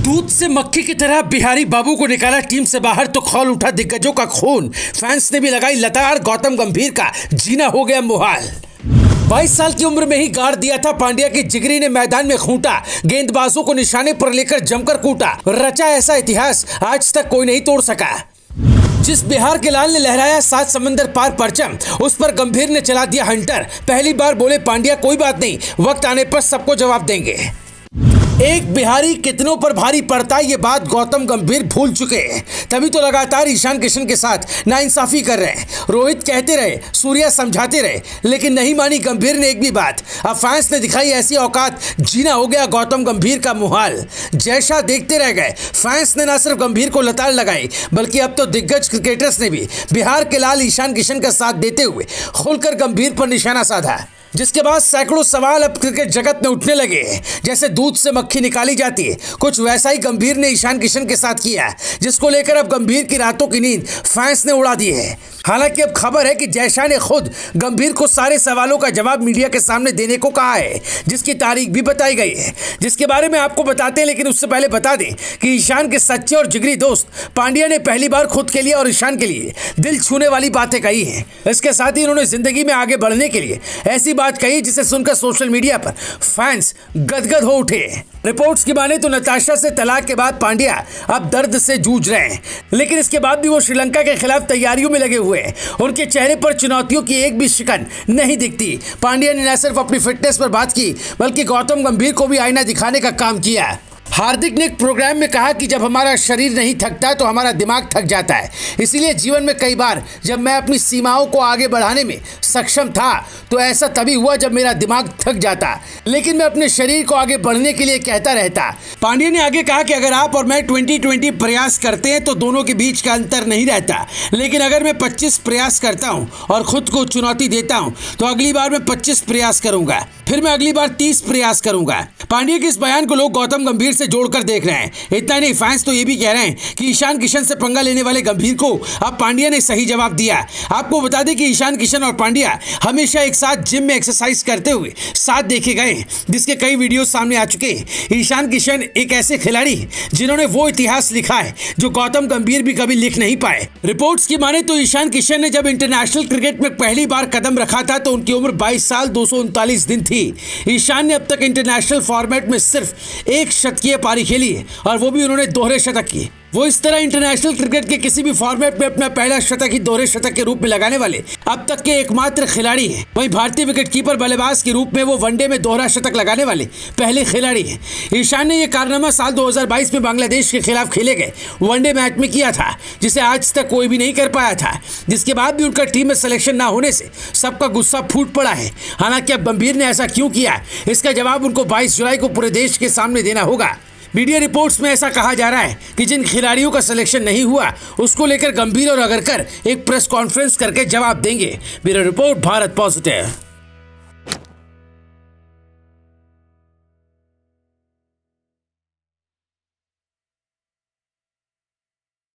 दूध से मक्खी की तरह बिहारी बाबू को निकाला टीम से बाहर तो खौल उठा दिग्गजों का खून। फैंस ने भी लगाई लताड़, गौतम गंभीर का जीना हो गया मुहाल। 22 साल की उम्र में ही गाड़ दिया था पांड्या की जिगरी ने मैदान में खूंटा, गेंदबाजों को निशाने पर लेकर जमकर कूटा, रचा ऐसा इतिहास आज तक कोई नहीं तोड़ सका। जिस बिहार के लाल ने लहराया 7 समंदर पार परचम, उस पर गंभीर ने चला दिया हंटर। पहली बार बोले पांड्या, कोई बात नहीं, वक्त आने पर सबको जवाब देंगे। एक बिहारी कितनों पर भारी पड़ता, ये बात गौतम गंभीर भूल चुके हैं। तभी तो लगातार ईशान किशन के साथ नाइंसाफी कर रहे हैं। रोहित कहते रहे, सूर्या समझाते रहे, लेकिन नहीं मानी गंभीर ने एक भी बात। अब फैंस ने दिखाई ऐसी औकात, जीना हो गया गौतम गंभीर का मुहाल। जैसा देखते रह गए। फैंस ने न सिर्फ गंभीर को लताड़ लगाई, बल्कि अब तो दिग्गज क्रिकेटर्स ने भी बिहार के लाल ईशान किशन का साथ देते हुए खुलकर गंभीर पर निशाना साधा। जिसके बाद सैकड़ों सवाल अब क्रिकेट जगत में उठने लगे। जैसे दूध से मक्खी निकाली जाती है, कुछ वैसा ही गंभीर ने ईशान किशन के साथ किया, जिसको लेकर अब गंभीर की रातों की नींद फैंस ने उड़ा दी है। हालांकि अब खबर है कि जयशाह ने खुद गंभीर को सारे सवालों का जवाब मीडिया के सामने देने को कहा है, जिसकी तारीख भी बताई गई है, जिसके बारे में आपको बताते हैं। लेकिन उससे पहले बता दें कि ईशान के सच्चे और जिगरी दोस्त पांड्या ने पहली बार खुद के लिए और ईशान के लिए दिल छूने वाली बातें कही हैं। इसके साथ ही उन्होंने जिंदगी में आगे बढ़ने के लिए ऐसी बात कही जिसे सुनकर सोशल मीडिया पर फैंस गदगद हो उठे। रिपोर्ट्स की माने तो नताशा से तलाक के बाद पांड्या अब दर्द से जूझ रहे हैं, लेकिन इसके बाद भी वो श्रीलंका के खिलाफ तैयारियों में लगे हुए हैं। उनके चेहरे पर चुनौतियों की एक भी शिकन नहीं दिखती। पांड्या ने न सिर्फ अपनी फिटनेस पर बात की, बल्कि गौतम गंभीर को भी आईना दिखाने का काम किया। हार्दिक ने एक प्रोग्राम में कहा कि जब हमारा शरीर नहीं थकता तो हमारा दिमाग थक जाता है। इसीलिए जीवन में कई बार जब मैं अपनी सीमाओं को आगे बढ़ाने में सक्षम था, तो ऐसा तभी हुआ जब मेरा दिमाग थक जाता, लेकिन मैं अपने शरीर को आगे बढ़ने के लिए कहता रहता। पांड्या ने आगे कहा कि अगर आप और मैं 20-20 प्रयास करते हैं तो दोनों के बीच का अंतर नहीं रहता, लेकिन अगर मैं 25 प्रयास करता हूं और खुद को चुनौती देता हूं, तो अगली बार मैं 25 प्रयास करूंगा, फिर मैं अगली बार 30 प्रयास करूंगा। पांड्या के इस बयान को लोग गौतम गंभीर से जोड़कर देख रहे हैं। इतना नहीं, फैंस तो ये भी कह रहे हैं कि ईशान किशन से पंगा लेने वाले गंभीर को अब पांड्या ने सही जवाब दिया। आपको बता दें कि ईशान किशन और पांड्या हमेशा एक साथ जिम में एक्सरसाइज करते हुए साथ देखे गए, जिसके कई वीडियो सामने आ चुके हैं। ईशान किशन एक ऐसे खिलाड़ी जिन्होंने वो इतिहास लिखा है जो गौतम गंभीर भी कभी लिख नहीं पाए। रिपोर्ट्स की माने तो ईशान किशन ने जब इंटरनेशनल क्रिकेट में पहली बार कदम रखा था तो उनकी उम्र 22 साल 239 दिन थी। ईशान ने अब तक इंटरनेशनल फॉर्मेट में सिर्फ एक शतकीय पारी खेली है, और वो भी उन्होंने दोहरे शतक किए। वो इस तरह इंटरनेशनल क्रिकेट के किसी भी फॉर्मेट में अपना पहला शतक ही दोहरे शतक के रूप में लगाने वाले अब तक के एकमात्र खिलाड़ी हैं। वहीं भारतीय विकेटकीपर बल्लेबाज के रूप में वो वनडे में दोहरा शतक लगाने वाले पहले खिलाड़ी हैं। ईशान ने यह कारनामा साल 2022 में बांग्लादेश के खिलाफ खेले गए वनडे मैच में किया था, जिसे आज तक कोई भी नहीं कर पाया था। जिसके बाद भी उनका टीम में सिलेक्शन ना होने से सबका गुस्सा फूट पड़ा है। हालांकि अब गंभीर ने ऐसा क्यों किया, इसका जवाब उनको 22 जुलाई को पूरे देश के सामने देना होगा। मीडिया रिपोर्ट्स में ऐसा कहा जा रहा है कि जिन खिलाड़ियों का सिलेक्शन नहीं हुआ, उसको लेकर गंभीर और अगरकर एक प्रेस कॉन्फ्रेंस करके जवाब देंगे। Bureau report, Bharat positive.